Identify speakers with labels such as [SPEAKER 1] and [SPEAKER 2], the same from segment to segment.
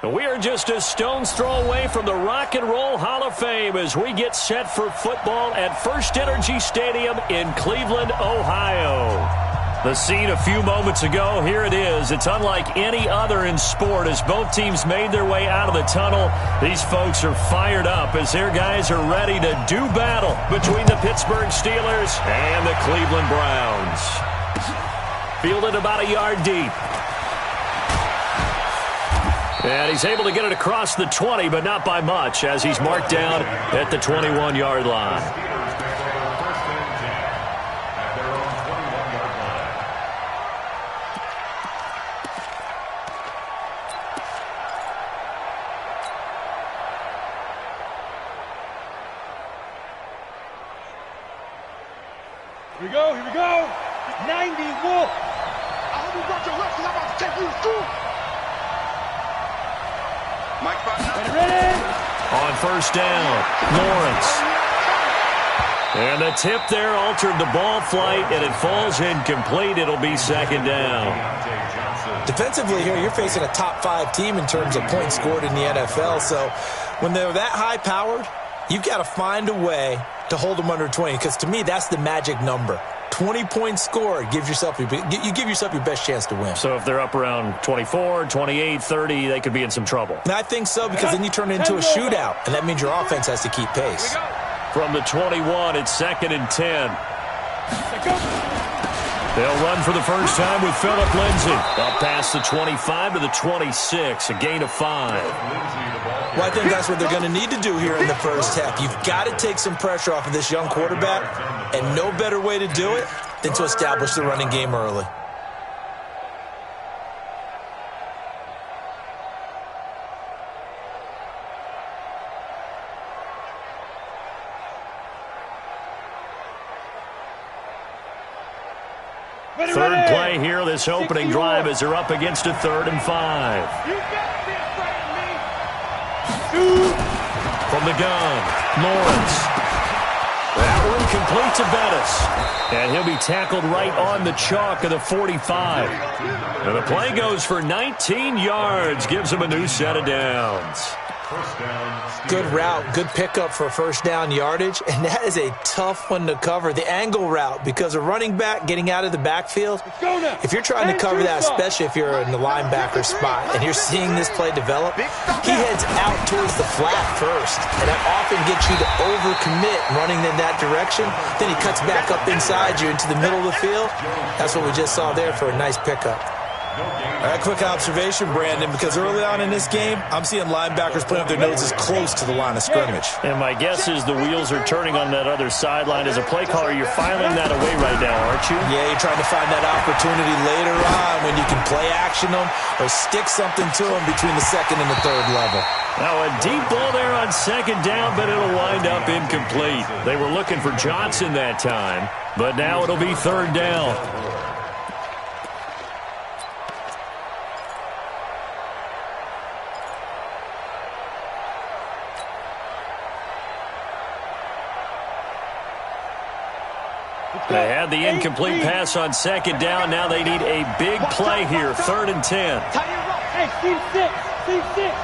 [SPEAKER 1] We are just a stone's throw away from the Rock and Roll Hall of Fame as we get set for football at First Energy Stadium in Cleveland, Ohio. The scene a few moments ago, here it is. It's unlike any other in sport as both teams made their way out of the tunnel. These folks are fired up as their guys are ready to do battle between the Pittsburgh Steelers and the Cleveland Browns. Fielded about a yard deep. And he's able to get it across the 20, but not by much, as he's marked down at the 21-yard line.
[SPEAKER 2] Here we go. 90 Wolf. I hope you brought your left because I'm about to take you through. Ready?
[SPEAKER 1] On first down, Lawrence. And the tip there altered the ball flight, and it falls incomplete. It'll be second down.
[SPEAKER 3] Defensively here, you're facing a top-5 team in terms of points scored in the NFL. So when they're that high-powered, you've got to find a way to hold them under 20, because to me, that's the magic number. 20 points scored, you give yourself your best chance to win.
[SPEAKER 1] So if they're up around 24, 28, 30, they could be in some trouble.
[SPEAKER 3] And I think so, because then you turn it into a shootout, and that means your offense has to keep pace.
[SPEAKER 1] From the 21, it's 2nd and 10. They'll run for the first time with Phillip Lindsay. Up past the 25 to the 26, a gain of 5.
[SPEAKER 3] Well, I think that's what they're going to need to do here in the first half. You've got to take some pressure off of this young quarterback, and no better way to do it than to establish the running game early.
[SPEAKER 1] Third play here, this opening drive, as they're up against a 3rd and 5.
[SPEAKER 2] You gotta be afraid of me.
[SPEAKER 1] From the gun, Lawrence. That one complete to Bettis. And he'll be tackled right on the chalk of the 45. And the play goes for 19 yards, gives him a new set of downs.
[SPEAKER 3] Good route, good pickup for first down yardage, and that is a tough one to cover, the angle route, because a running back getting out of the backfield, if you're trying to cover that, especially if you're in the linebacker spot, and you're seeing this play develop, he heads out towards the flat first, and that often gets you to overcommit running in that direction. Then he cuts back up inside you into the middle of the field. That's what we just saw there for a nice pickup.
[SPEAKER 4] All right, quick observation, Brandon, because early on in this game, I'm seeing linebackers putting up their noses close to the line of scrimmage.
[SPEAKER 1] And my guess is the wheels are turning on that other sideline. As a play caller, you're filing that away right now, aren't you?
[SPEAKER 3] Yeah, you're trying to find that opportunity later on when you can play action them or stick something to them between the 2nd and the 3rd level.
[SPEAKER 1] Now a deep ball there on 2nd down, but it'll wind up incomplete. They were looking for Johnson that time, but now it'll be 3rd down. They had the incomplete pass on 2nd down. Now they need a big play here, 3rd and 10.
[SPEAKER 2] Hey, C6. Three down.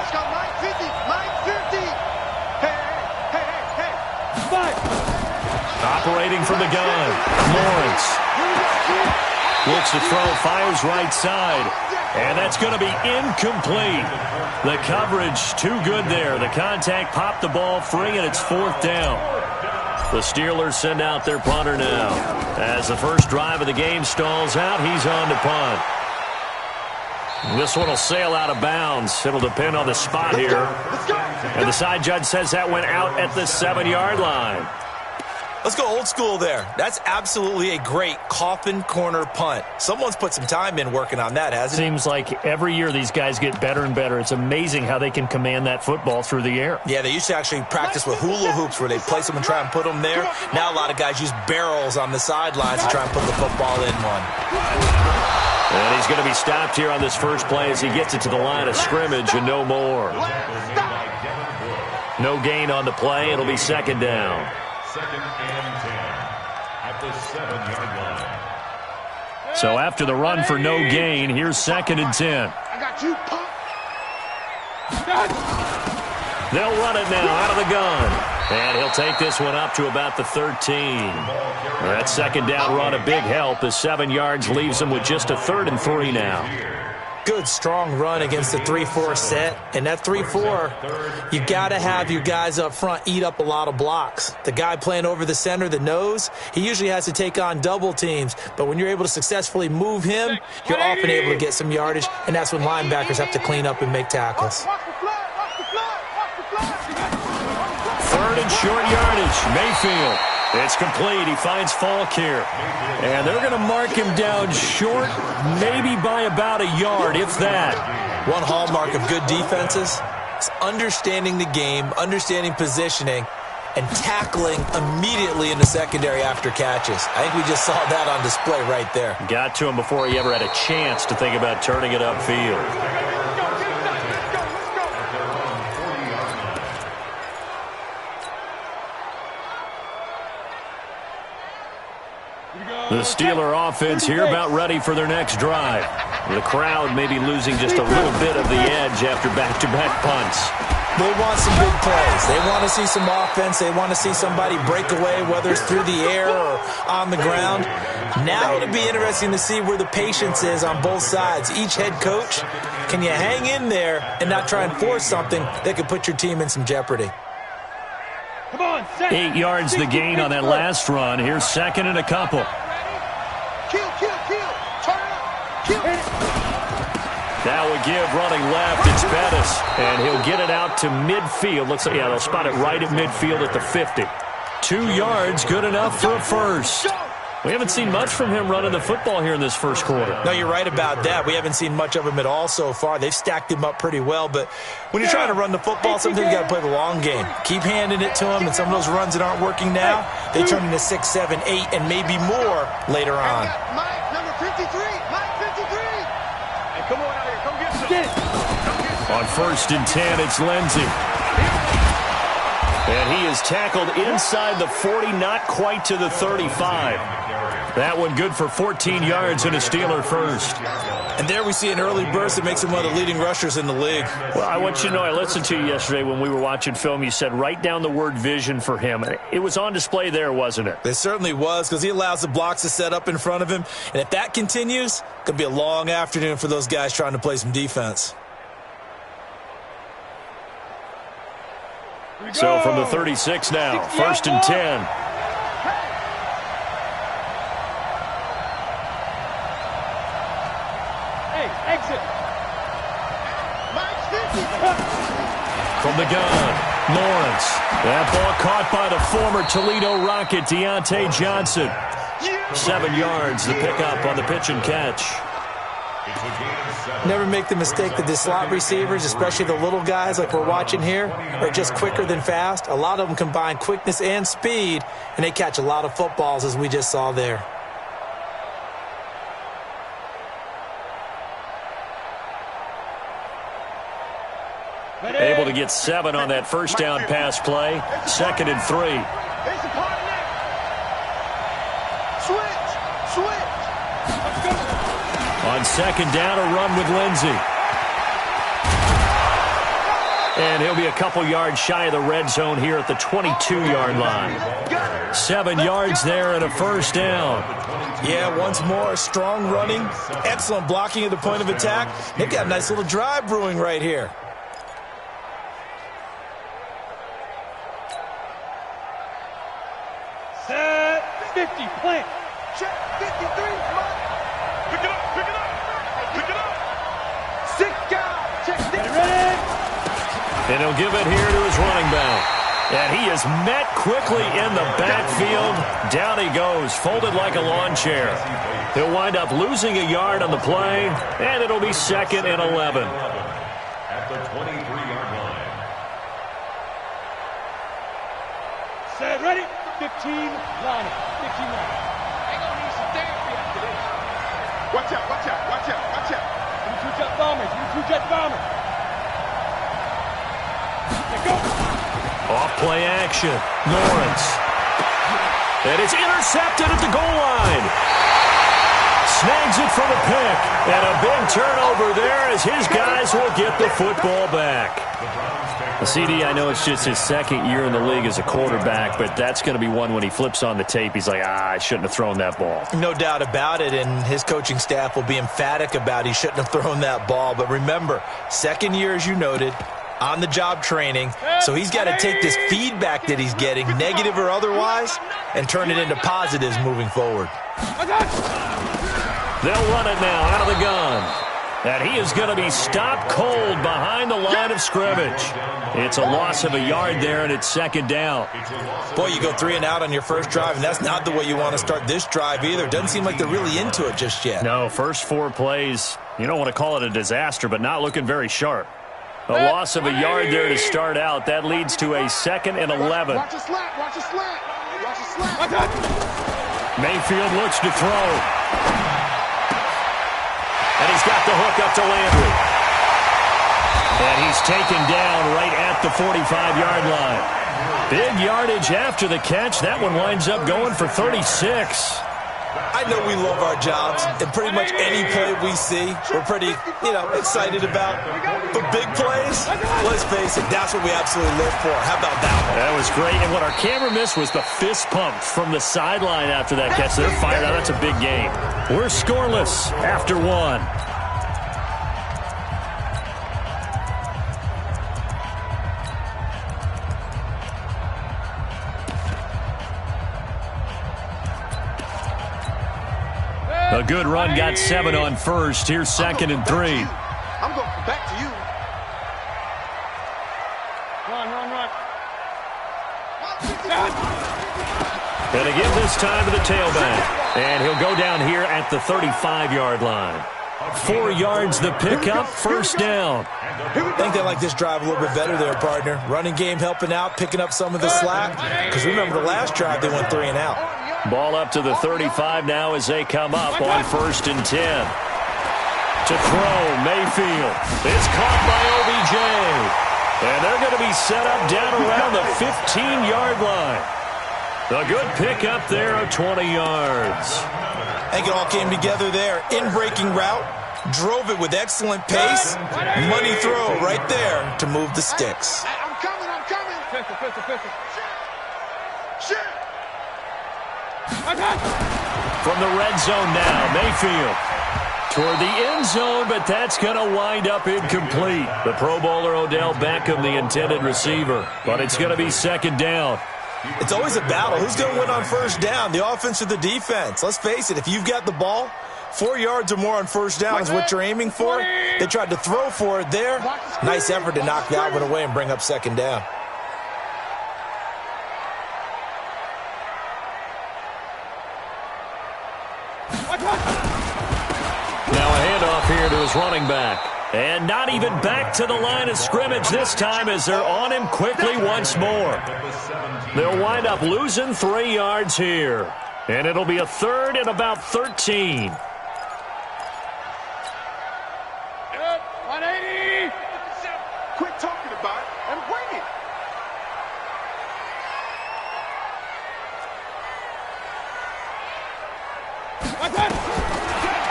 [SPEAKER 2] Let's go, 950. Hey. 5.
[SPEAKER 1] Operating from the gun, Lawrence. Looks to throw, fires right side. And that's going to be incomplete. The coverage too good there. The contact popped the ball free, and it's 4th down. The Steelers send out their punter now. As the first drive of the game stalls out, he's on to punt. This one will sail out of bounds. It'll depend on the spot here. And the side judge says that went out at the 7-yard line.
[SPEAKER 3] Let's go old school there. That's absolutely a great coffin corner punt. Someone's put some time in working on that, hasn't it?
[SPEAKER 1] Seems like every year these guys get better and better. It's amazing how they can command that football through the air.
[SPEAKER 3] Yeah, they used to actually practice with hula hoops where they place them and try and put them there. Now a lot of guys use barrels on the sidelines to try and put the football in one.
[SPEAKER 1] And he's going to be stopped here on this first play as he gets it to the line of scrimmage and no more. No gain on the play. It'll be 2nd down.
[SPEAKER 5] 2nd and 10 at the 7-yard line.
[SPEAKER 1] So after the run for no gain, here's 2nd and 10.
[SPEAKER 2] I got you, pop.
[SPEAKER 1] They'll run it now out of the gun. And he'll take this one up to about the 13. That 2nd down run, a big help as 7 yards leaves him with just a 3rd and 3 now.
[SPEAKER 3] Good, strong run against the 3-4 set. And that 3-4, you got to have your guys up front eat up a lot of blocks. The guy playing over the center, the nose, he usually has to take on double teams. But when you're able to successfully move him, you're often able to get some yardage, and that's when linebackers have to clean up and make tackles.
[SPEAKER 1] 3rd and short yardage. Mayfield. It's complete. He finds Falk here. And they're going to mark him down short, maybe by about a yard, if that.
[SPEAKER 3] One hallmark of good defenses is understanding the game, understanding positioning, and tackling immediately in the secondary after catches. I think we just saw that on display right there.
[SPEAKER 1] Got to him before he ever had a chance to think about turning it upfield. The Steeler offense here about ready for their next drive. The crowd may be losing just a little bit of the edge after back-to-back punts.
[SPEAKER 3] They want some big plays. They want to see some offense. They want to see somebody break away, whether it's through the air or on the ground. Now it'll be interesting to see where the patience is on both sides. Each head coach, can you hang in there and not try and force something that could put your team in some jeopardy?
[SPEAKER 2] Come on,
[SPEAKER 1] 8 yards the gain on that last run. Here's 2nd and a couple.
[SPEAKER 2] Kill. Turn it up. Kill.
[SPEAKER 1] That would give running left. It's Bettis. And he'll get it out to midfield. Looks like, they'll spot it right at midfield at the 50. 2 yards, good enough for a first. We haven't seen much from him running the football here in this first quarter.
[SPEAKER 3] No, you're right about that. We haven't seen much of him at all so far. They've stacked him up pretty well, but when you're trying to run the football, sometimes you got to play the long game. Keep handing it to him, and some of those runs that aren't working now, they turn into 6, 7, 8, and maybe more later on.
[SPEAKER 2] Mike, number 53. Mike, 53. Hey, come on out here. Come get some.
[SPEAKER 1] On 1st and 10, it's Lindsey. And he is tackled inside the 40, not quite to the 35. That one good for 14 yards and a Steeler first.
[SPEAKER 4] And there we see an early burst that makes him one of the leading rushers in the league.
[SPEAKER 1] Well, I want you to know, I listened to you yesterday when we were watching film. You said write down the word vision for him. It was on display there, wasn't it?
[SPEAKER 4] It certainly was, because he allows the blocks to set up in front of him. And if that continues, it's going to be a long afternoon for those guys trying to play some defense.
[SPEAKER 1] So from the 36 now, 1st and 10.
[SPEAKER 2] Hey, exit.
[SPEAKER 1] From the gun, Lawrence. That ball caught by the former Toledo Rocket, Deontay Johnson. 7 yards, the pickup on the pitch and catch.
[SPEAKER 3] Never make the mistake that the slot receivers, especially the little guys like we're watching here, are just quicker than fast. A lot of them combine quickness and speed, and they catch a lot of footballs, as we just saw there.
[SPEAKER 1] Able to get 7 on that first down pass play. 2nd and 3. On 2nd down, a run with Lindsey. And he'll be a couple yards shy of the red zone here at the 22-yard line. 7 yards there and a first down.
[SPEAKER 4] Yeah, once more, strong running, excellent blocking at the point of attack. They've got a nice little drive brewing right here.
[SPEAKER 2] Set 50, plant. Check 53, pick it up. Sick guy. Check 50. Ready?
[SPEAKER 1] And he'll give it here to his running back. And he is met quickly in the backfield. Down he goes, folded like a lawn chair. He'll wind up losing a yard on the play, and it'll be 2nd and 11.
[SPEAKER 5] At the 23-yard line.
[SPEAKER 2] Set, ready? 15, line it. 15, line it. Ain't gonna need some therapy after this. Watch out. You two-jet bombers. Let go.
[SPEAKER 1] Off play action. Lawrence. And it's intercepted at the goal line. snags it for the pick. And a big turnover there as his guys will get the football back. CD, I know it's just his second year in the league as a quarterback, but that's going to be one when he flips on the tape, he's like, I shouldn't have thrown that ball.
[SPEAKER 3] No doubt about it, and his coaching staff will be emphatic about he shouldn't have thrown that ball. But remember, second year, as you noted, on-the-job training, so he's got to take this feedback that he's getting, negative or otherwise, and turn it into positives moving forward.
[SPEAKER 1] They'll run it now out of the gun. And he is going to be stopped cold behind the line of scrimmage. It's a loss of a yard there, and it's second down.
[SPEAKER 3] Boy, you go 3 and out on your first drive, and that's not the way you want to start this drive either. Doesn't seem like they're really into it just yet.
[SPEAKER 1] No, first 4 plays, you don't want to call it a disaster, but not looking very sharp. A loss of a yard there to start out. That leads to a 2nd and 11.
[SPEAKER 2] Watch a slant. Watch a slant. Watch a slant.
[SPEAKER 1] Mayfield looks to throw. And he's got the hook up to Landry. And he's taken down right at the 45-yard line. Big yardage after the catch. That one winds up going for 36.
[SPEAKER 3] I know we love our jobs, and pretty much any play we see, we're pretty, excited about. But big plays, let's face it, that's what we absolutely live for. How about that one?
[SPEAKER 1] That was great, and what our camera missed was the fist pump from the sideline after that catch. They're fired out. That's a big game. We're scoreless after 1. A good run, got 7 on first. Here's 2nd and 3.
[SPEAKER 2] I'm going back to you. Run.
[SPEAKER 1] And again this time to the tailback. And he'll go down here at the 35-yard line. 4 yards the pickup, first down.
[SPEAKER 3] I think they like this drive a little bit better there, partner. Running game helping out, picking up some of the slack. Because remember, the last drive they went 3 and out.
[SPEAKER 1] Ball up to the 35 now as they come up on 1st and 10. To throw, Mayfield. It's caught by OBJ. And they're going to be set up down around the 15-yard line. A good pickup there of 20 yards.
[SPEAKER 3] I think it all came together there. In-breaking route, drove it with excellent pace. Money throw right there to move the sticks.
[SPEAKER 2] I'm coming. Pistol. Shit.
[SPEAKER 1] From the red zone now, Mayfield toward the end zone, but that's going to wind up incomplete. The Pro Bowler Odell Beckham, the intended receiver, but it's going to be 2nd down.
[SPEAKER 3] It's always a battle. Who's going to win on first down, the offense or the defense? Let's face it, if you've got the ball, 4 yards or more on first down is what you're aiming for. They tried to throw for it there. Nice effort to knock that one away and bring up 2nd down.
[SPEAKER 1] Now a handoff here to his running back. And not even back to the line of scrimmage this time as they're on him quickly once more. They'll wind up losing 3 yards here. And it'll be a 3rd and about 13.
[SPEAKER 2] 180. Quit talking about it and bring it.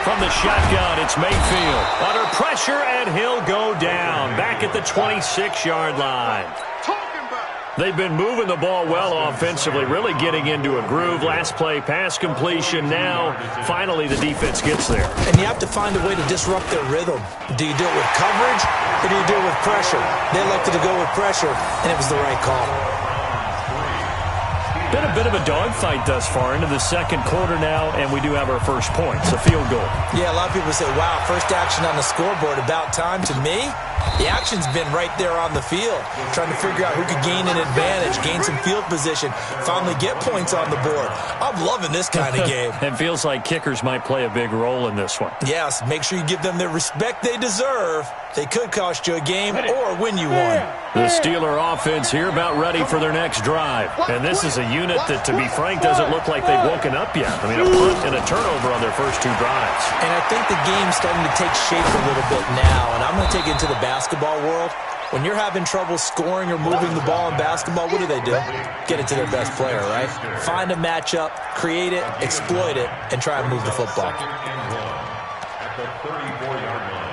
[SPEAKER 1] From the shotgun, it's Mayfield. Under pressure, and he'll go down. Back at the 26-yard line. They've been moving the ball well offensively, really getting into a groove. Last play, pass completion. Now, finally, the defense gets there.
[SPEAKER 3] And you have to find a way to disrupt their rhythm. Do you do it with coverage, or do you do it with pressure? They elected to go with pressure, and it was the right call.
[SPEAKER 1] Been a bit of a dogfight thus far into the 2nd quarter now, and we do have our first points, a field goal.
[SPEAKER 3] Yeah, a lot of people say, wow, first action on the scoreboard, about time. To me, the action's been right there on the field, trying to figure out who could gain an advantage, gain some field position, finally get points on the board. I'm loving this kind of game.
[SPEAKER 1] It feels like kickers might play a big role in this one.
[SPEAKER 3] Yes, make sure you give them the respect they deserve. They could cost you a game or win you one.
[SPEAKER 1] The Steeler offense here about ready for their next drive. And this is a unit that, to be frank, doesn't look like they've woken up yet. I mean, a punt and a turnover on their first 2 drives.
[SPEAKER 3] And I think the game's starting to take shape a little bit now. And I'm going to take it into the basketball world. When you're having trouble scoring or moving the ball in basketball, what do? Get it to their best player, right? Find a matchup, create it, exploit it, and try and move the football.
[SPEAKER 5] At the 34-yard line.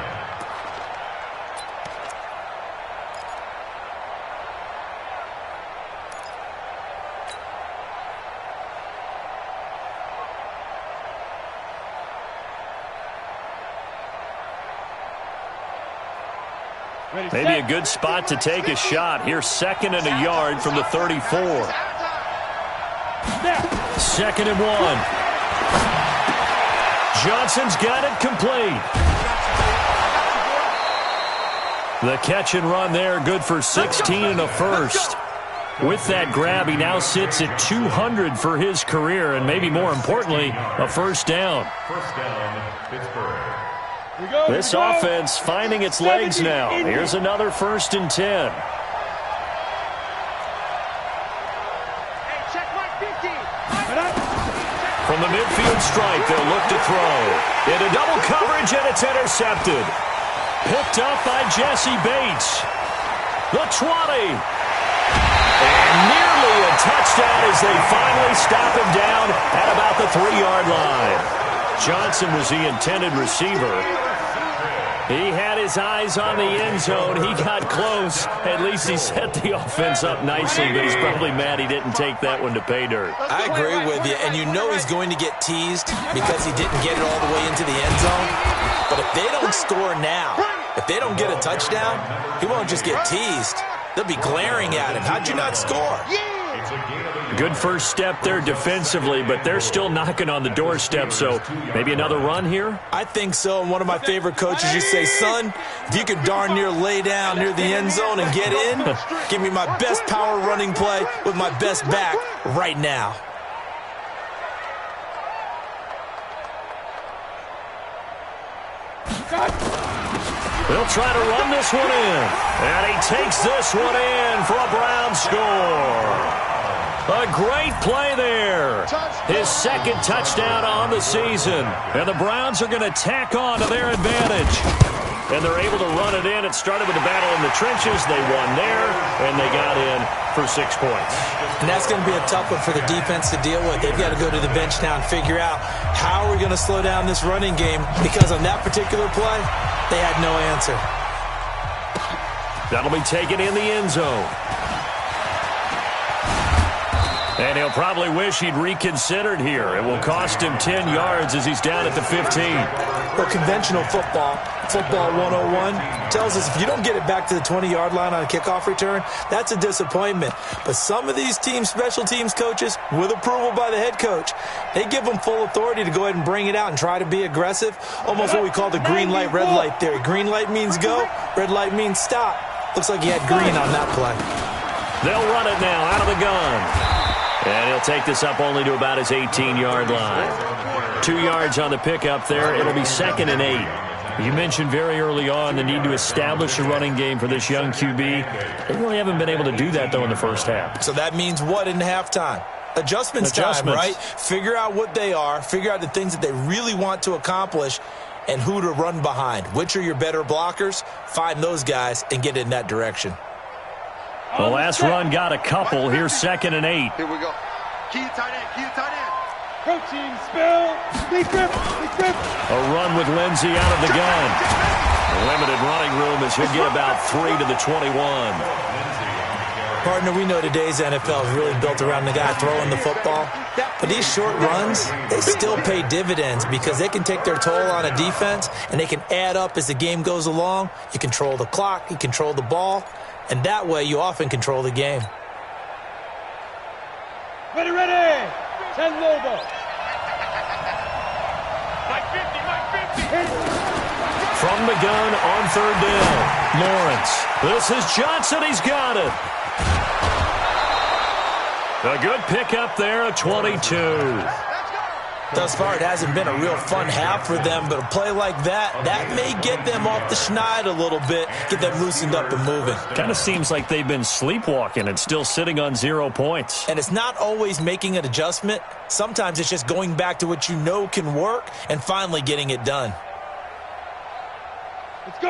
[SPEAKER 1] Maybe a good spot to take a shot. Here's 2nd and a yard from the 34. 2nd and 1. Johnson's got it complete. The catch and run there, good for 16 and a first. With that grab, he now sits at 200 for his career, and maybe more importantly, a first down.
[SPEAKER 5] First down, Pittsburgh.
[SPEAKER 1] This offense finding its legs now. Here's another 1st and 10. From the midfield stripe, they'll look to throw. Into double coverage, and it's intercepted. Picked up by Jesse Bates. The 20. And nearly a touchdown as they finally stop him down at about the 3-yard line. Johnson was the intended receiver. He had his eyes on the end zone. He got close. At least he set the offense up nicely, but he's probably mad he didn't take that one to pay dirt.
[SPEAKER 3] I agree with you, and you know he's going to get teased because he didn't get it all the way into the end zone. But if they don't score now, if they don't get a touchdown, he won't just get teased. They'll be glaring at him. How'd you not score?
[SPEAKER 1] Good first step there defensively, but they're still knocking on the doorstep, so maybe another run here?
[SPEAKER 3] I think so. And one of my favorite coaches used to say, son, if you could darn near lay down near the end zone and get in, give me my best power running play with my best back right now.
[SPEAKER 1] They'll try to run this one in. And he takes this one in for a Brown score. A great play there. His 2nd touchdown on the season. And the Browns are going to tack on to their advantage. And they're able to run it in. It started with a battle in the trenches. They won there, and they got in for 6 points.
[SPEAKER 3] And that's going to be a tough one for the defense to deal with. They've got to go to the bench now and figure out how we're going to slow down this running game, because on that particular play, they had no answer.
[SPEAKER 1] That'll be taken in the end zone. And he'll probably wish he'd reconsidered here. It will cost him 10 yards as he's down at the 15.
[SPEAKER 3] Well, conventional football 101, tells us if you don't get it back to the 20-yard line on a kickoff return, that's a disappointment. But some of these special teams coaches, with approval by the head coach, they give them full authority to go ahead and bring it out and try to be aggressive, almost what we call the green light, red light theory. Green light means go, red light means stop. Looks like he had green on that play.
[SPEAKER 1] They'll run it now out of the gun. And he'll take this up only to about his 18-yard line. 2 yards on the pickup there. It'll be 2nd and 8. You mentioned very early on the need to establish a running game for this young QB. They really haven't been able to do that, though, in the first half.
[SPEAKER 3] So that means what in halftime? Adjustments time, right? Figure out what they are. Figure out the things that they really want to accomplish and who to run behind. Which are your better blockers? Find those guys and get in that direction.
[SPEAKER 1] The last run got a couple. Here's 2nd and 8.
[SPEAKER 2] Here we go. Key tight end, key tight end. Protein spill. Big grip, big grip.
[SPEAKER 1] A run with Lindsey out of the gun. Limited running room as he'll get about 3 to the 21.
[SPEAKER 3] Partner, we know today's NFL is really built around the guy throwing the football. But these short runs, they still pay dividends because they can take their toll on a defense and they can add up as the game goes along. You control the clock, you control the ball. And that way, you often control the game.
[SPEAKER 2] Ready, ready. 10 Lobo. Mike 50.
[SPEAKER 1] From the gun on 3rd down. Lawrence. This is Johnson. He's got it. A good pickup there, a 22.
[SPEAKER 3] Thus far, it hasn't been a real fun half for them, but a play like that may get them off the schneid a little bit, get them loosened up and moving.
[SPEAKER 1] Kind of seems like they've been sleepwalking and still sitting on 0 points.
[SPEAKER 3] And it's not always making an adjustment. Sometimes it's just going back to what you know can work and finally getting it done.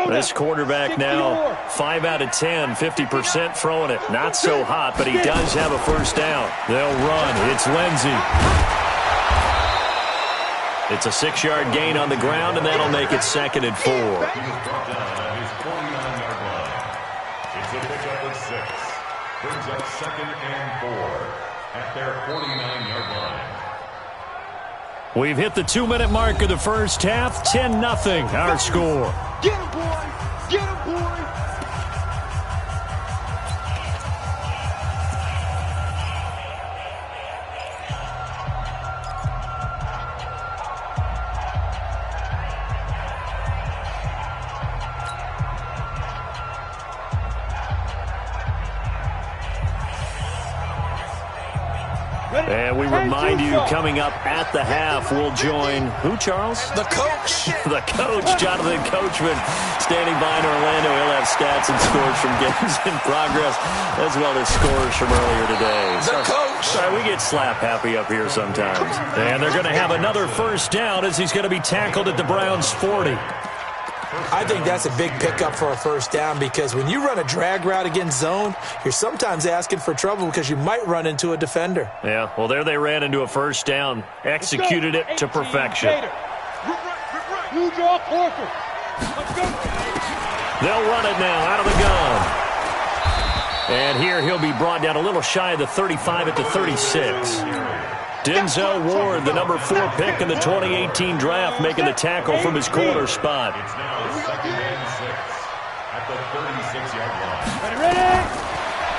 [SPEAKER 1] This quarterback now 5 out of 10, 50% throwing it. Not so hot, but he does have a first down. They'll run. It's Lindsey. It's a 6-yard gain on the ground, and that'll make it 2nd and 4.
[SPEAKER 5] It's a pickup of 6. Brings up 2nd and 4 at their 49-yard line.
[SPEAKER 1] We've hit the 2-minute mark of the first half. 10-0 our score.
[SPEAKER 2] Get him, boy! Get him, boy!
[SPEAKER 1] And we remind you, coming up at the half, we'll join who, Charles?
[SPEAKER 4] The coach.
[SPEAKER 1] The coach, Jonathan Coachman, standing by in Orlando. He'll have stats and scores from games in progress, as well as scores from earlier today.
[SPEAKER 4] The coach.
[SPEAKER 1] Sorry, we get slap happy up here sometimes. And they're going to have another first down as he's going to be tackled at the Browns' 40.
[SPEAKER 3] I think that's a big pickup for a first down because when you run a drag route against zone, you're sometimes asking for trouble because you might run into a defender.
[SPEAKER 1] Yeah, well, there they ran into a first down, executed it to perfection.
[SPEAKER 2] You draw Corker. Let's go.
[SPEAKER 1] They'll run it now out of the gun. And here he'll be brought down a little shy of the 35 at the 36. Denzel Ward, the number 4 pick in the 2018 draft, making the tackle from his corner spot.
[SPEAKER 5] It's now 2nd and 6 at the 36-yard line.
[SPEAKER 2] Ready?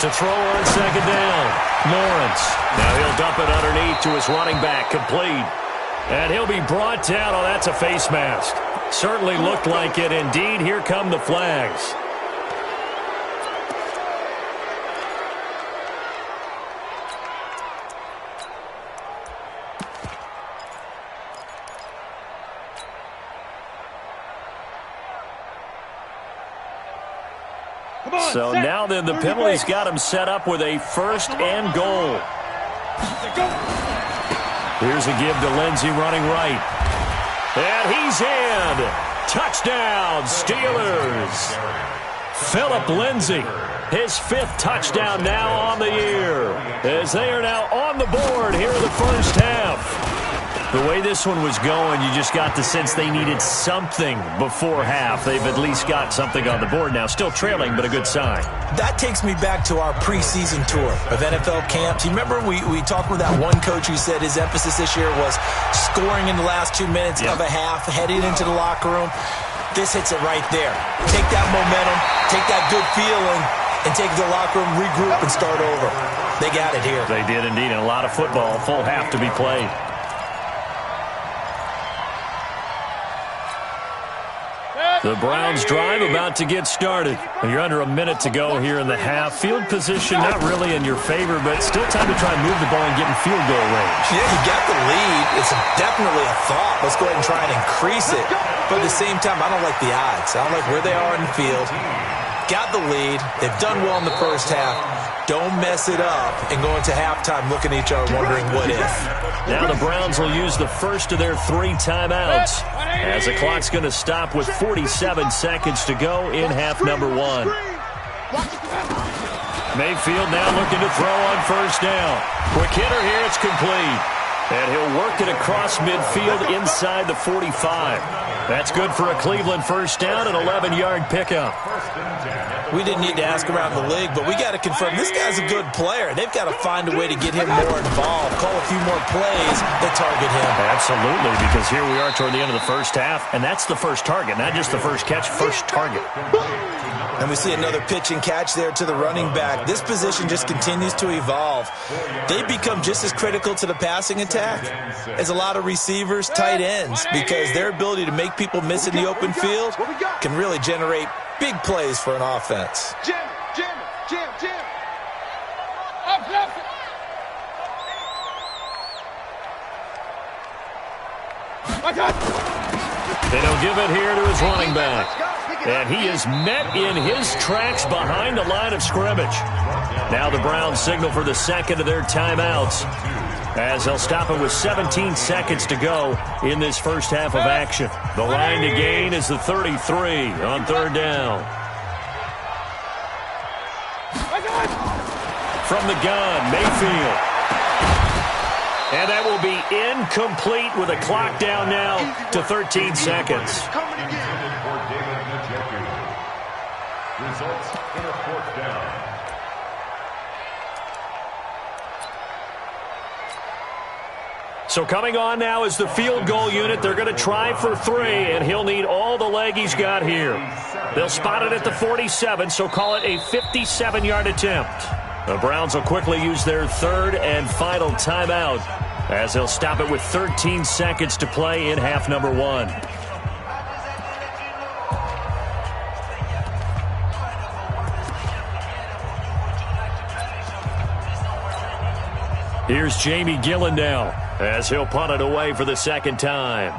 [SPEAKER 1] To throw on 2nd down, Lawrence. Now he'll dump it underneath to his running back, complete. And he'll be brought down. Oh, that's a face mask. Certainly looked like it. Indeed, here come the flags. So now then the penalty's got him set up with a 1st and goal. Here's a give to Lindsey running right. And he's in. Touchdown, Steelers. Philip Lindsey, his 5th touchdown now on the year. As they are now on the board here in the first half. The way this one was going, you just got the sense they needed something before half. They've at least got something on the board now. Still trailing, but a good sign.
[SPEAKER 3] That takes me back to our preseason tour of NFL camps. You remember we talked with that one coach who said his emphasis this year was scoring in the last 2 minutes of a half, heading into the locker room. This hits it right there. Take that momentum, take that good feeling, and take the locker room, regroup, and start over. They got it here.
[SPEAKER 1] They did indeed, and a lot of football, full half to be played. The Browns drive about to get started. You're under a minute to go here in the half. Field position not really in your favor, but still time to try and move the ball and get in field goal range.
[SPEAKER 3] Yeah, you got the lead. It's definitely a thought. Let's go ahead and try and increase it. But at the same time, I don't like the odds. I don't like where they are in the field. Got the lead. They've done well in the first half. Don't mess it up and go into halftime looking at each other wondering what if.
[SPEAKER 1] Now the Browns will use the first of their 3 timeouts as the clock's going to stop with 47 seconds to go in half number 1. Mayfield now looking to throw on first down. Quick hitter here, it's complete. And he'll work it across midfield inside the 45. That's good for a Cleveland first down, an 11-yard pickup.
[SPEAKER 3] We didn't need to ask around the league, but we got to confirm this guy's a good player. They've got to find a way to get him more involved, call a few more plays that target him.
[SPEAKER 1] Absolutely, because here we are toward the end of the first half, and that's the first target, not just the first catch, first target.
[SPEAKER 3] And we see another pitch and catch there to the running back. This position just continues to evolve. They become just as critical to the passing attack as a lot of receivers, tight ends, because their ability to make people miss in the open field can really generate big plays for an offense.
[SPEAKER 2] Jam. Up, left.
[SPEAKER 1] And he'll give it here to his running back. And he is met in his tracks behind the line of scrimmage. Now the Browns signal for the second of their timeouts. as they'll stop it with 17 seconds to go in this first half of action. The line to gain is the 33 on third down. From the gun, Mayfield. And that will be incomplete with a clock down now to 13 seconds.
[SPEAKER 5] Results in a fourth down.
[SPEAKER 1] So coming on now is the field goal unit. They're going to try for 3, and he'll need all the leg he's got here. They'll spot it at the 47, so call it a 57-yard attempt. The Browns will quickly use their third and final timeout as they'll stop it with 13 seconds to play in half number 1. Here's Jamie Gillen now as he'll punt it away for the second time.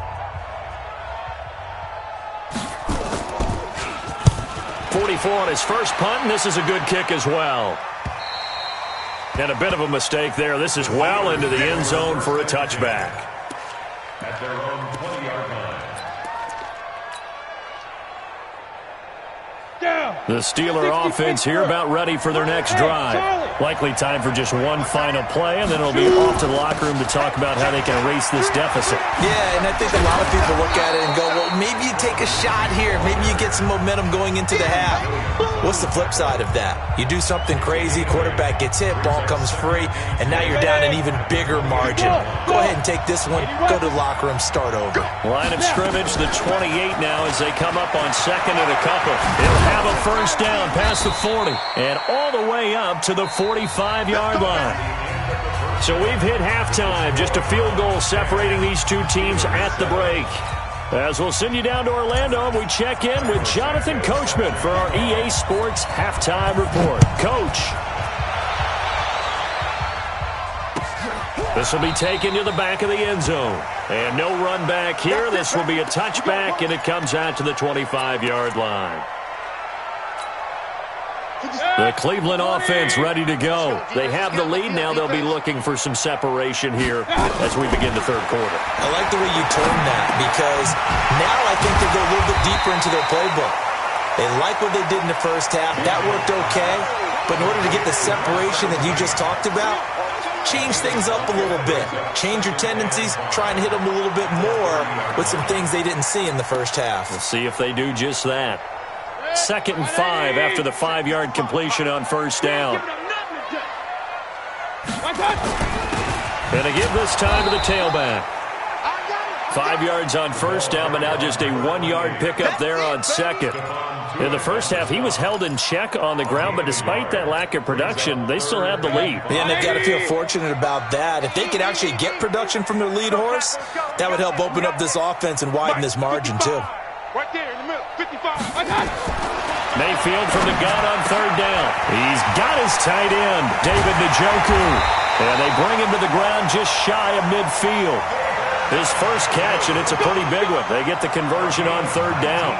[SPEAKER 1] 44 on his first punt, and this is a good kick as well. And a bit of a mistake there. This is well into the end zone for a touchback.
[SPEAKER 5] At their own 20-yard line.
[SPEAKER 1] The Steeler offense here about ready for their next drive. Likely time for just one final play, and then it'll be off to the locker room to talk about how they can erase this deficit.
[SPEAKER 3] Yeah, and I think a lot of people look at it and go, well, maybe you take a shot here. Maybe you get some momentum going into the half. What's the flip side of that? You do something crazy, quarterback gets hit, ball comes free, and now you're down an even bigger margin. Go ahead and take this one, go to the locker room, start over.
[SPEAKER 1] Line of scrimmage, the 28 now as they come up on second and a couple. They'll have a first down past the 40 and all the way up to the 45-yard line. So we've hit halftime, just a field goal separating these two teams at the break. As we'll send you down to Orlando, we check in with Jonathan Coachman for our EA Sports Halftime Report. Coach. This will be taken to the back of the end zone. And no run back here. This will be a touchback, and it comes out to the 25-yard line. The Cleveland offense ready to go. They have the lead now. They'll be looking for some separation here as we begin the third quarter.
[SPEAKER 3] I like the way you turned that because now I think they go a little bit deeper into their playbook. They like what they did in the first half. That worked okay. But in order to get the separation that you just talked about, change things up a little bit. Change your tendencies. Try and hit them a little bit more with some things they didn't see in the first half.
[SPEAKER 1] We'll see if they do just that. 2nd and 5 after the 5-yard completion on first down. And they give this time to the tailback. 5 yards on first down, but now just a 1-yard pickup there on second. In the first half, he was held in check on the ground, but despite that lack of production, they still have the lead.
[SPEAKER 3] Yeah, and they've got to feel fortunate about that. If they could actually get production from their lead horse, that would help open up this offense and widen this margin, too.
[SPEAKER 2] Right there in the middle, 55. I got it.
[SPEAKER 1] Mayfield from the gun on third down. He's got his tight end, David Njoku. And they bring him to the ground just shy of midfield. His first catch, and it's a pretty big one. They get the conversion on third down.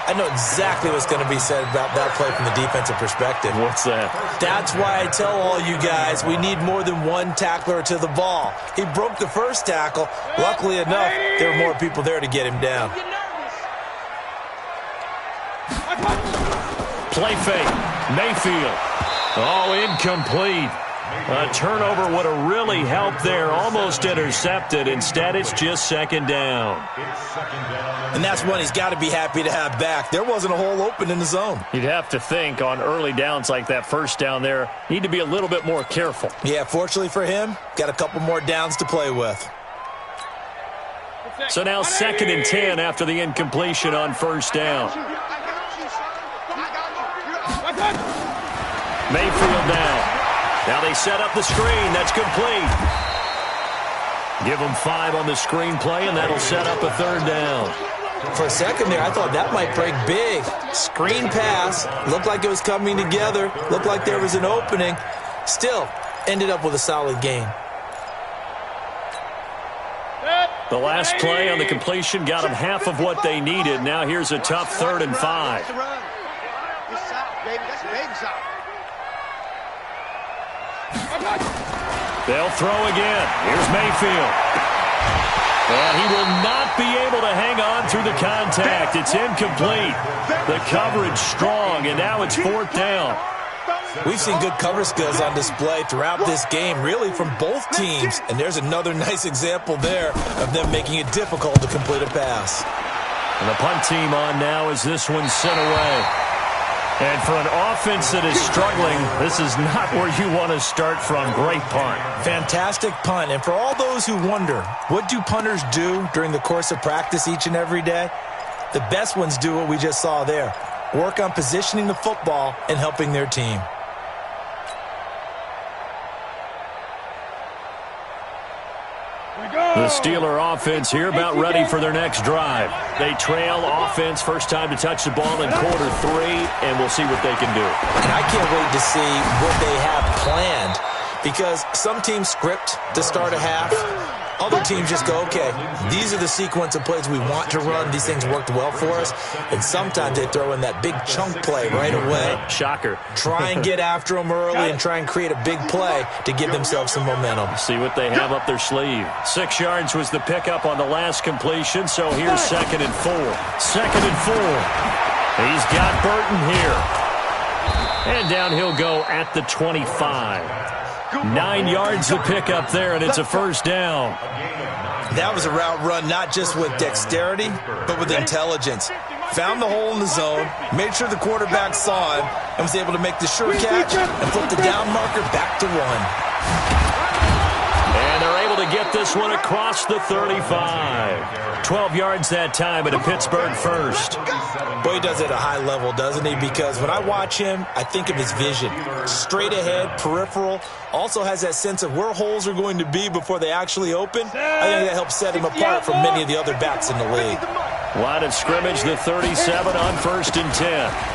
[SPEAKER 3] I know exactly what's going to be said about that play from the defensive perspective.
[SPEAKER 1] What's that?
[SPEAKER 3] That's why I tell all you guys we need more than one tackler to the ball. He broke the first tackle. Luckily enough, there were more people there to get him down.
[SPEAKER 1] Play fake. Mayfield. Oh, incomplete. A turnover would have really helped there. Almost intercepted. Instead, it's just second down.
[SPEAKER 4] And that's one he's got to be happy to have back. There wasn't a hole open in the zone.
[SPEAKER 1] You'd have to think on early downs like that first down there, need to be a little bit more careful.
[SPEAKER 3] Yeah, fortunately for him, got a couple more downs to play with.
[SPEAKER 1] So now 2nd and 10 after the incompletion on first down. Mayfield down. Now they set up the screen. That's complete. Give them 5 on the screen play, and that'll set up a third down.
[SPEAKER 3] For a second there, I thought that might break big. Screen pass. Looked like it was coming together. Looked like there was an opening. Still, ended up with a solid gain.
[SPEAKER 1] The last play on the completion got them half of what they needed. Now here's a tough 3rd and 5. They'll throw again. Here's Mayfield. And he will not be able to hang on through the contact. It's incomplete. The coverage strong, and now it's 4th down.
[SPEAKER 4] We've seen good cover skills on display throughout this game, really from both teams. And there's another nice example there of them making it difficult to complete a pass.
[SPEAKER 1] And the punt team on now as this one's sent away. And for an offense that is struggling, this is not where you want to start from. Great punt.
[SPEAKER 4] Fantastic punt. And for all those who wonder, what do punters do during the course of practice each and every day? The best ones do what we just saw there. Work on positioning the football and helping their team.
[SPEAKER 1] The Steeler offense here about ready for their next drive. They trail offense, first time to touch the ball in quarter 3, and we'll see what they can do.
[SPEAKER 4] And I can't wait to see what they have planned, because some teams script to start a half. Other teams just go, okay, these are the sequence of plays we want to run. These things worked well for us. And sometimes they throw in that big chunk play right away.
[SPEAKER 1] Shocker.
[SPEAKER 4] Try and get after them early and try and create a big play to give themselves some momentum.
[SPEAKER 1] See what they have up their sleeve. 6 yards was the pickup on the last completion, so here's 2nd and 4. 2nd and 4. He's got Burton here. And down he'll go at the 25. 9 yards to pick up there, and it's a first down.
[SPEAKER 4] That was a route run not just with dexterity, but with intelligence. Found the hole in the zone, made sure the quarterback saw him, and was able to make the sure catch and flip the down marker back to 1.
[SPEAKER 1] And they're able to get this one across the 35. 12 yards that time, and a Pittsburgh first.
[SPEAKER 4] Boy, he does it at a high level, doesn't he? Because when I watch him, I think of his vision. Straight ahead, peripheral. Also has that sense of where holes are going to be before they actually open. I think that helps set him apart from many of the other backs in the league.
[SPEAKER 1] Line of scrimmage, the 37 on 1st and 10.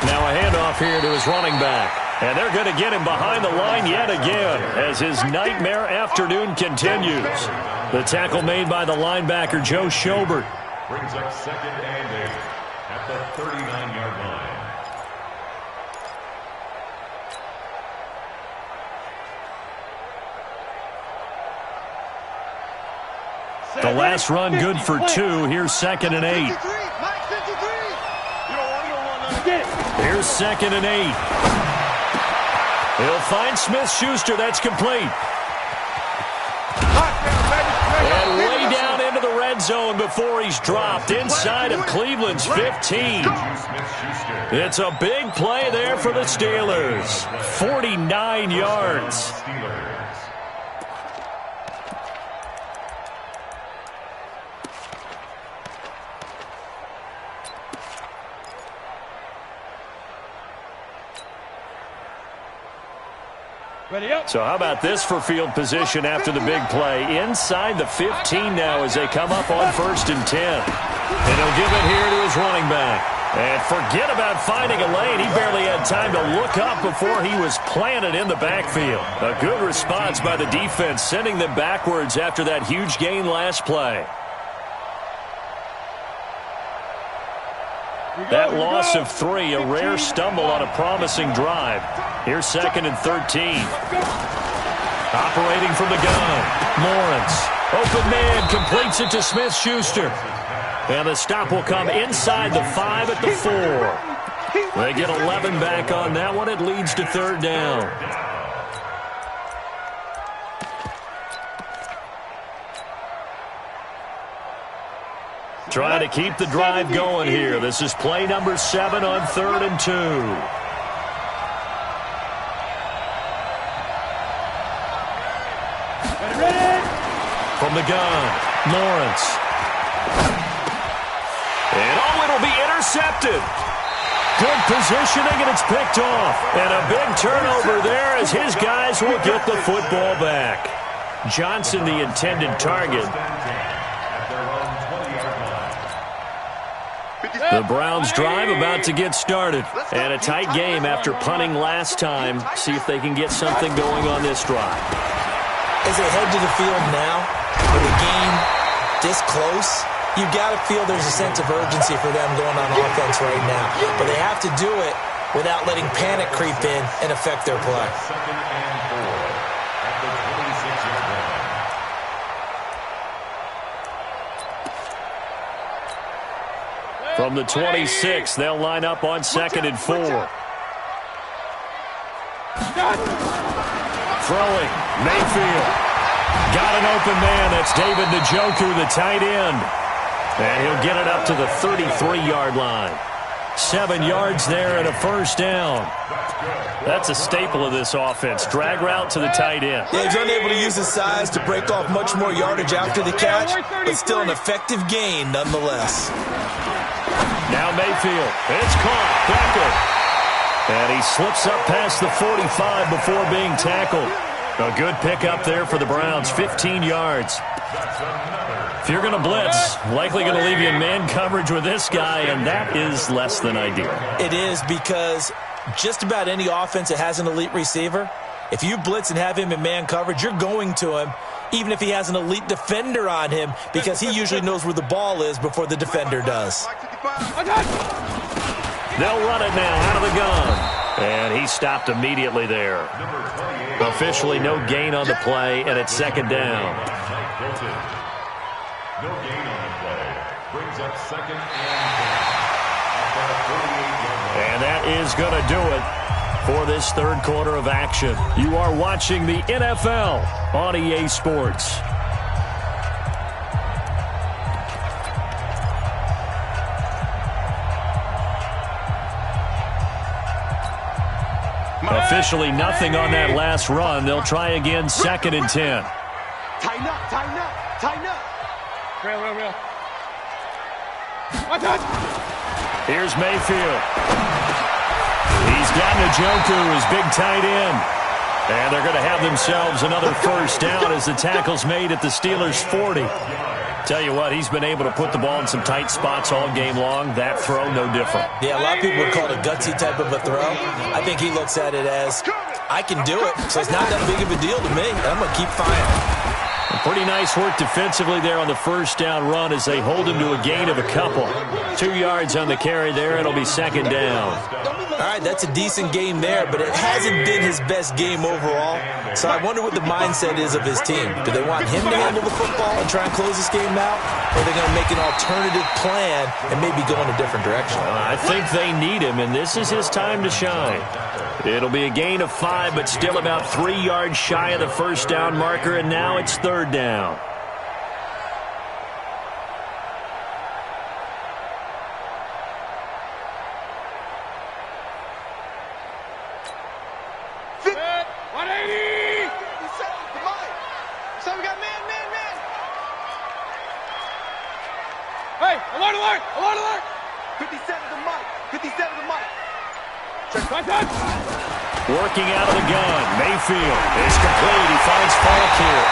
[SPEAKER 1] Now a handoff here to his running back. And they're going to get him behind the line yet again as his nightmare afternoon continues. The tackle made by the linebacker, Joe Schobert.
[SPEAKER 5] Brings up 2nd and 8 at the 39-yard line.
[SPEAKER 1] The last run good for 2. Here's 2nd and 8. Here's 2nd and 8. He'll find Smith-Schuster. That's complete. And way down into the red zone before he's dropped inside of Cleveland's 15. It's a big play there for the Steelers. 49 yards. So how about this for field position after the big play? Inside the 15 now as they come up on 1st and 10. And he'll give it here to his running back. And forget about finding a lane. He barely had time to look up before he was planted in the backfield. A good response by the defense, sending them backwards after that huge gain last play. That loss of 3, a rare stumble on a promising drive. Here's 2nd and 13. Operating from the gun, Lawrence. Open man, completes it to Smith-Schuster. And the stop will come inside the 5 at the 4. They get 11 back on that one. It leads to 3rd down. Trying to keep the drive going here. This is play number 7 on 3rd and 2. From the gun, Lawrence. And it'll be intercepted. Good positioning, and it's picked off. And a big turnover there as his guys will get the football back. Johnson, the intended target. The Browns drive about to get started. And a tight game after punting last time. See if they can get something going on this drive.
[SPEAKER 4] As they head to the field now, with the game this close, you've got to feel there's a sense of urgency for them going on offense right now. But they have to do it without letting panic creep in and affect their play.
[SPEAKER 5] 2nd and 4 at the 26-yard line.
[SPEAKER 1] From the 26, they'll line up on 2nd and 4. Throwing, Mayfield. Got an open man. That's David Njoku, the tight end. And he'll get it up to the 33-yard line. 7 yards there and a first down. That's a staple of this offense. Drag route to the tight end.
[SPEAKER 4] Yeah, he's unable to use his size to break off much more yardage after the catch, but still an effective gain nonetheless.
[SPEAKER 1] Now Mayfield. It's caught. Becker. And he slips up past the 45 before being tackled. A good pickup there for the Browns. 15 yards. If you're going to blitz, likely going to leave you in man coverage with this guy, and that is less than ideal.
[SPEAKER 4] It is, because just about any offense that has an elite receiver, if you blitz and have him in man coverage, you're going to him, even if he has an elite defender on him, because he usually knows where the ball is before the defender does.
[SPEAKER 1] They'll run it now out of the gun. And he stopped immediately there. Officially no gain on the play, and it's 2nd down.
[SPEAKER 5] No gain on the play. Brings up 2nd and 10.
[SPEAKER 1] And that is going to do it for this 3rd quarter of action. You are watching the NFL on EA Sports. Officially nothing on that last run. They'll try again, 2nd and 10.
[SPEAKER 2] Tighten up, tighten up, tighten up. Real.
[SPEAKER 1] Here's Mayfield. He's got Njoku, his big tight end. And they're going to have themselves another first down as the tackle's made at the Steelers' 40. Tell you what, he's been able to put the ball in some tight spots all game long. That throw, no different.
[SPEAKER 4] Yeah, a lot of people would call it a gutsy type of a throw. I think he looks at it as, I can do it, so it's not that big of a deal to me. I'm going to keep firing.
[SPEAKER 1] Pretty nice work defensively there on the first down run as they hold him to a gain of a couple. 2 yards on the carry there. It'll be 2nd down.
[SPEAKER 4] All right, that's a decent game there, but it hasn't been his best game overall. So I wonder what the mindset is of his team. Do they want him to handle the football and try and close this game out? Or are they going to make an alternative plan and maybe go in a different direction?
[SPEAKER 1] I think they need him, and this is his time to shine. It'll be a gain of 5, but still about 3 yards shy of the first down marker, and now it's 3rd down.
[SPEAKER 2] Hey, alert! 57 to Mike. 57 to Mike.
[SPEAKER 1] Working out of the gun. Mayfield is complete. He finds Falk here.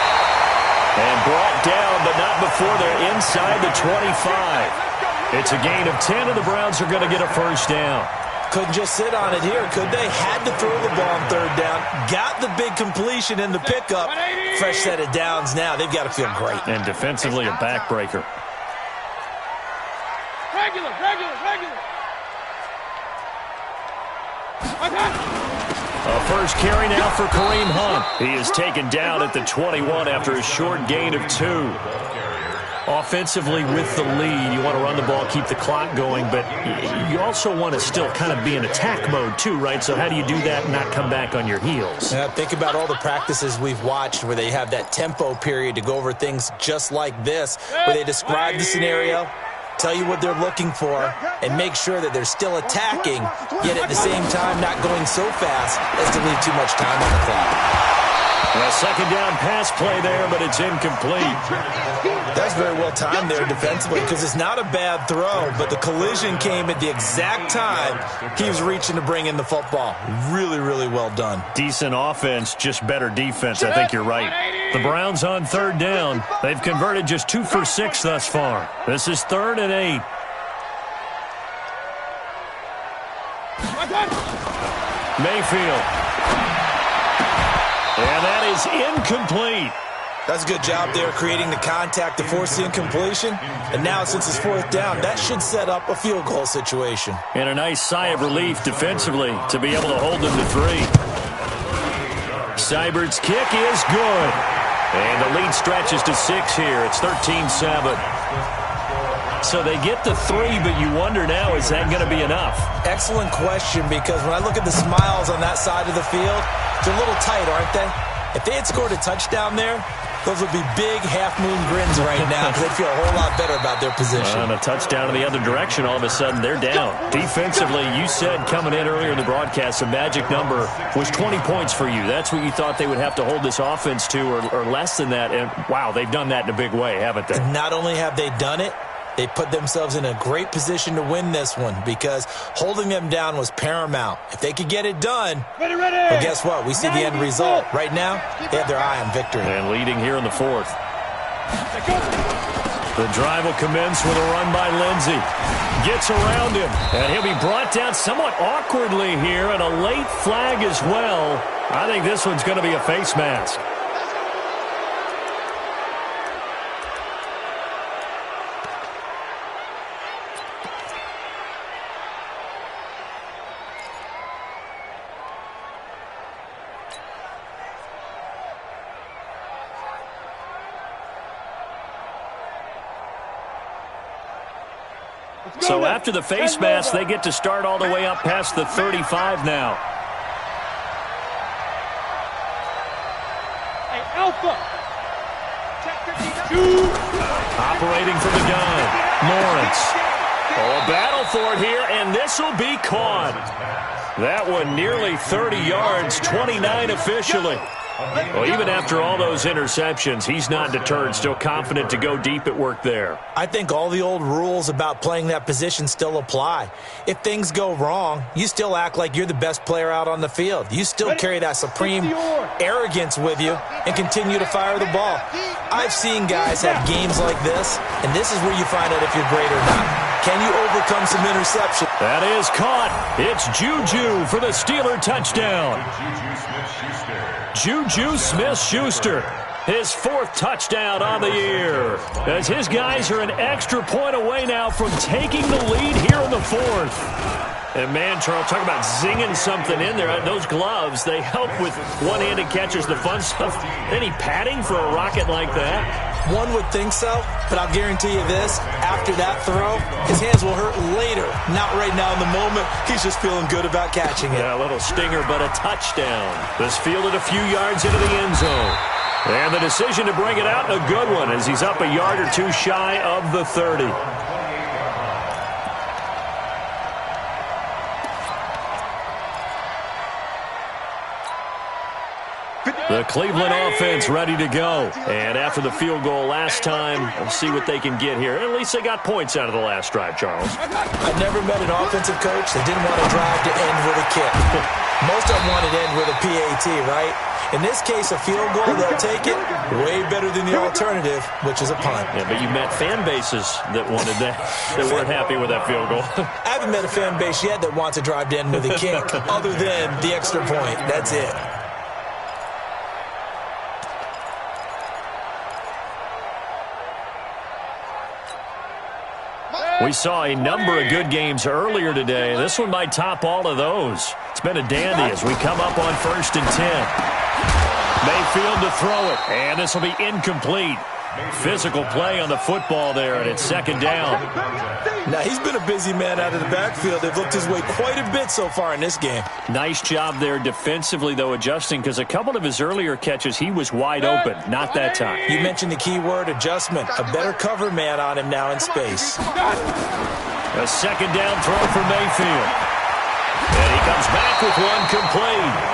[SPEAKER 1] And brought down, but not before they're inside the 25. It's a gain of 10, and the Browns are going to get a first down.
[SPEAKER 4] Couldn't just sit on it here, could they? Had to throw the ball on 3rd down. Got the big completion in the pickup. Fresh set of downs now. They've got to feel great.
[SPEAKER 1] And defensively a backbreaker.
[SPEAKER 2] Regular.
[SPEAKER 1] A first carry now for Kareem Hunt. He is taken down at the 21 after a short gain of 2. Offensively with the lead, you want to run the ball, keep the clock going, but you also want to still kind of be in attack mode too, right? So how do you do that and not come back on your heels?
[SPEAKER 4] Yeah, think about all the practices we've watched where they have that tempo period to go over things just like this, where they describe the scenario, tell you what they're looking for, and make sure that they're still attacking, yet at the same time not going so fast as to leave too much time on the clock.
[SPEAKER 1] A 2nd down pass play there, but it's incomplete.
[SPEAKER 4] That's very well timed there defensively, because it's not a bad throw, but the collision came at the exact time he was reaching to bring in the football. Really, really well done.
[SPEAKER 1] Decent offense, just better defense. I think you're right. The Browns on 3rd down. They've converted just 2 for 6 thus far. This is 3rd and 8. Mayfield. And that is incomplete.
[SPEAKER 4] That's a good job there creating the contact to force the incompletion. And now since it's 4th down, that should set up a field goal situation.
[SPEAKER 1] And a nice sigh of relief defensively to be able to hold them to 3. Seibert's kick is good. And the lead stretches to 6 here. It's 13-7. So they get the 3, but you wonder now, is that going to be enough?
[SPEAKER 4] Excellent question, because when I look at the smiles on that side of the field, they're a little tight, aren't they? If they had scored a touchdown there, those would be big half-moon grins right now because they'd feel a whole lot better about their position.
[SPEAKER 1] And a touchdown in the other direction, all of a sudden they're down. Defensively, you said coming in earlier in the broadcast, the magic number was 20 points for you. That's what you thought they would have to hold this offense to, or less than that. And, wow, they've done that in a big way, haven't they?
[SPEAKER 4] And not only have they done it, they put themselves in a great position to win this one because holding them down was paramount. If they could get it done, well, guess what? We see the end result. Right now, they have their eye on victory.
[SPEAKER 1] And leading here in the 4th. The drive will commence with a run by Lindsey. Gets around him, and he'll be brought down somewhat awkwardly here, and a late flag as well. I think this one's going to be a face mask. So after the face mask, they get to start all the way up past the 35 now.
[SPEAKER 2] Hey, Alpha.
[SPEAKER 1] Operating from the gun, Lawrence. Oh, a battle for it here, and this will be caught. That one nearly 30 yards, 29 officially. Well, even after all those interceptions, he's not deterred, still confident to go deep at work there.
[SPEAKER 4] I think all the old rules about playing that position still apply. If things go wrong, you still act like you're the best player out on the field. You still carry that supreme arrogance with you and continue to fire the ball. I've seen guys have games like this, and this is where you find out if you're great or not. Can you overcome some interception?
[SPEAKER 1] That is caught. It's Juju for the Steeler touchdown. Juju Smith-Schuster, his 4th touchdown on the year, as his guys are an extra point away now from taking the lead here in the 4th. And, man, Charles, talk about zinging something in there. Those gloves, they help with one-handed catches, the fun stuff. Any padding for a rocket like that?
[SPEAKER 4] One would think so, but I'll guarantee you this. After that throw, his hands will hurt later. Not right now in the moment. He's just feeling good about catching it.
[SPEAKER 1] Yeah, a little stinger, but a touchdown. This fielded a few yards into the end zone. And the decision to bring it out, a good one, as he's up a yard or two shy of the 30. The Cleveland offense ready to go. And after the field goal last time, we'll see what they can get here. At least they got points out of the last drive, Charles.
[SPEAKER 4] I've never met an offensive coach that didn't want to drive to end with a kick. Most of them wanted to end with a PAT, right? In this case, a field goal, they'll take it way better than the alternative, which is a punt.
[SPEAKER 1] Yeah, but you met fan bases that wanted that, that weren't happy with that field goal.
[SPEAKER 4] I haven't met a fan base yet that wants to drive to end with a kick, other than the extra point. That's it.
[SPEAKER 1] We saw a number of good games earlier today. This one might top all of those. It's been a dandy as we come up on 1st and 10. Mayfield to throw it, and this will be incomplete. Physical play on the football there, and it's 2nd down.
[SPEAKER 4] Now, he's been a busy man out of the backfield. They've looked his way quite a bit so far in this game.
[SPEAKER 1] Nice job there defensively, though, adjusting, because a couple of his earlier catches, he was wide open. Not that time.
[SPEAKER 4] You mentioned the key word, adjustment. A better cover man on him now in space.
[SPEAKER 1] A 2nd down throw for Mayfield. And he comes back with one complete.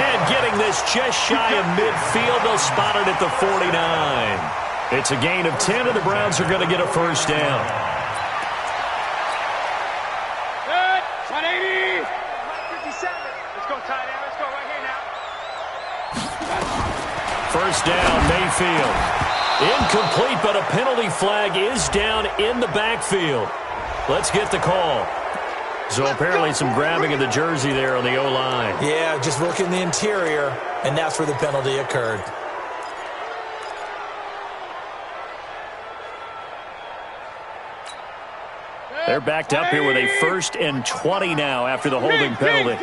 [SPEAKER 1] And getting this just shy of midfield, they'll spot it at the 49. It's a gain of 10, and the Browns are going to get a 1st down.
[SPEAKER 2] Good. 180. 57. Let's go, tight end. Let's go right here now.
[SPEAKER 1] 1st down, Mayfield. Incomplete, but a penalty flag is down in the backfield. Let's get the call. So apparently some grabbing of the jersey there on the O-line.
[SPEAKER 4] Yeah, just look in the interior, and that's where the penalty occurred.
[SPEAKER 1] They're backed up here with a 1st and 20 now after the holding penalty.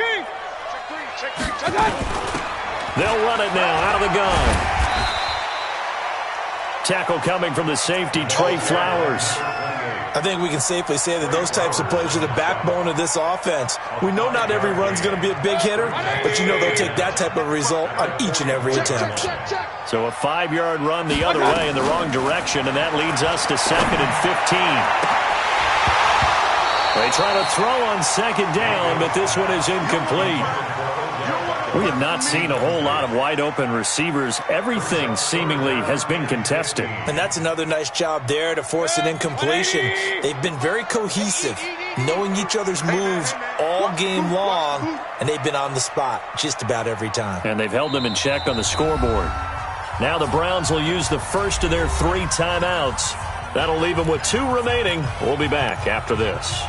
[SPEAKER 1] They'll run it now out of the gun. Tackle coming from the safety, Trey Flowers.
[SPEAKER 4] I think we can safely say that those types of plays are the backbone of this offense. We know not every run's going to be a big hitter, but you know they'll take that type of result on each and every attempt.
[SPEAKER 1] So a 5-yard run the other way in the wrong direction, and that leads us to 2nd and 15. They try to throw on 2nd down, but this one is incomplete. We have not seen a whole lot of wide-open receivers. Everything seemingly has been contested.
[SPEAKER 4] And that's another nice job there to force an incompletion. They've been very cohesive, knowing each other's moves all game long, and they've been on the spot just about every time.
[SPEAKER 1] And they've held them in check on the scoreboard. Now the Browns will use the first of their 3 timeouts. That'll leave them with 2 remaining. We'll be back after this.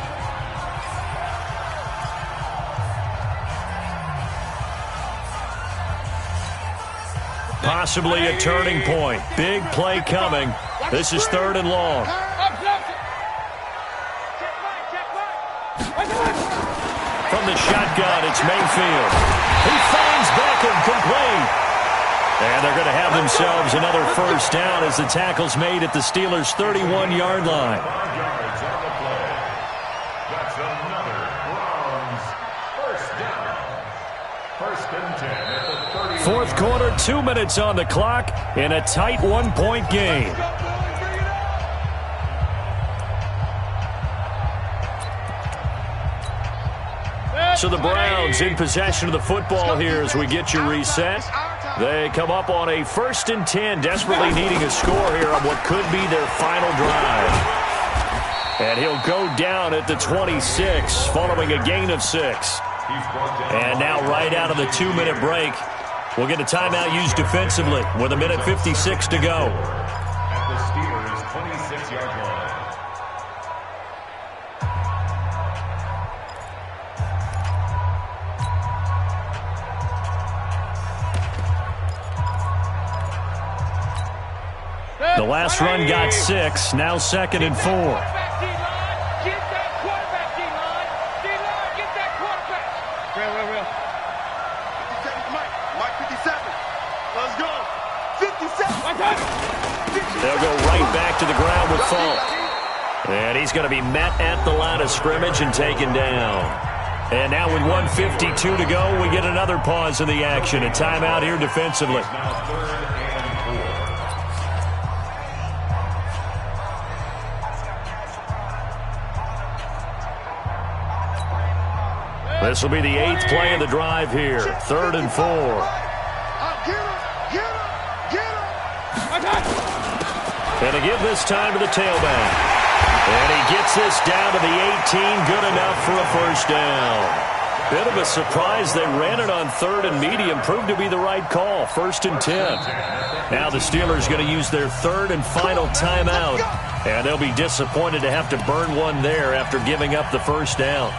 [SPEAKER 1] Possibly a turning point. Big play coming. This is 3rd and long. From the shotgun, it's Mayfield. He finds Beckham complete. And they're going to have themselves another first down as the tackle's made at the Steelers' 31-yard line.
[SPEAKER 5] That's another Browns first down. 1st and 10 at the 30.
[SPEAKER 1] 4th quarter, 2 minutes on the clock in a tight 1-point game. So the Browns in possession of the football here as we get you reset. They come up on a 1st and 10, desperately needing a score here on what could be their final drive. And he'll go down at the 26 following a gain of 6. And now right out of the 2-minute break, we'll get a timeout used defensively with 1:56 to go.
[SPEAKER 5] At the Steelers' 26-yard line.
[SPEAKER 1] The last run got 6, now 2nd and 4. They'll go right back to the ground with Falk. And he's going to be met at the line of scrimmage and taken down. And now with 1:52 to go, we get another pause in the action. A timeout here defensively.
[SPEAKER 5] Now 3rd and 4.
[SPEAKER 1] This will be the 8th play of the drive here. 3rd and 4. And to give this time to the tailback. And he gets this down to the 18. Good enough for a first down. Bit of a surprise. They ran it on 3rd and medium. Proved to be the right call. 1st and 10. Now the Steelers going to use their 3rd and final timeout. And they'll be disappointed to have to burn one there after giving up the first down.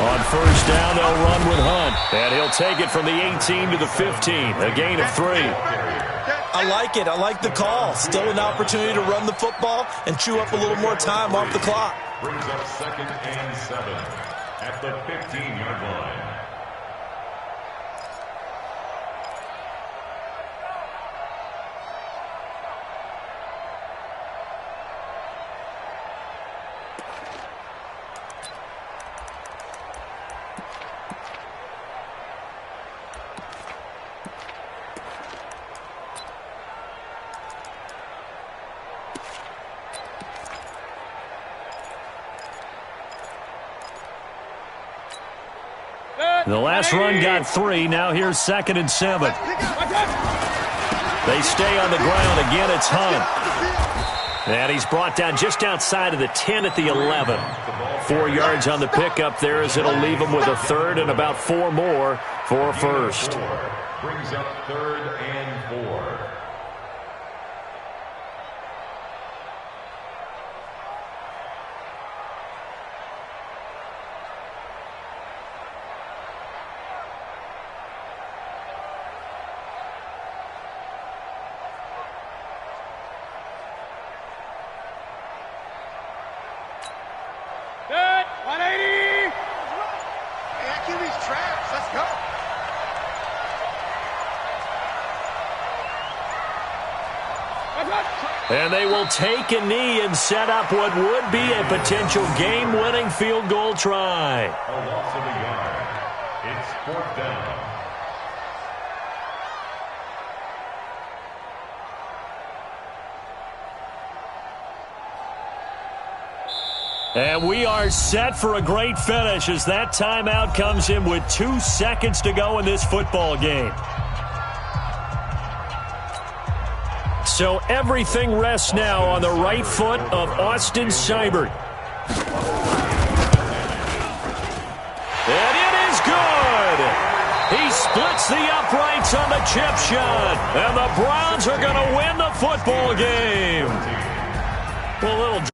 [SPEAKER 1] On first down, they'll run with Hunt. And he'll take it from the 18 to the 15. A gain of 3.
[SPEAKER 4] I like it. I like the call. Still an opportunity to run the football and chew up a little more time off the clock.
[SPEAKER 5] Brings up 2nd and 7 at the 15-yard line.
[SPEAKER 1] The last run got 3. Now here's 2nd and 7. They stay on the ground. Again, it's Hunt. And he's brought down just outside of the 10 at the 11. 4 yards on the pickup there as it'll leave him with a 3rd and about 4 more for a first.
[SPEAKER 5] Brings up 3rd and 4.
[SPEAKER 1] And they will take a knee and set up what would be a potential game-winning field goal try.
[SPEAKER 5] A loss of a yard. It's 4th down.
[SPEAKER 1] And we are set for a great finish as that timeout comes in with 2 seconds to go in this football game. So everything rests now on the right foot of Austin Seibert. And it is good! He splits the uprights on the chip shot. And the Browns are going to win the football game. Well, a little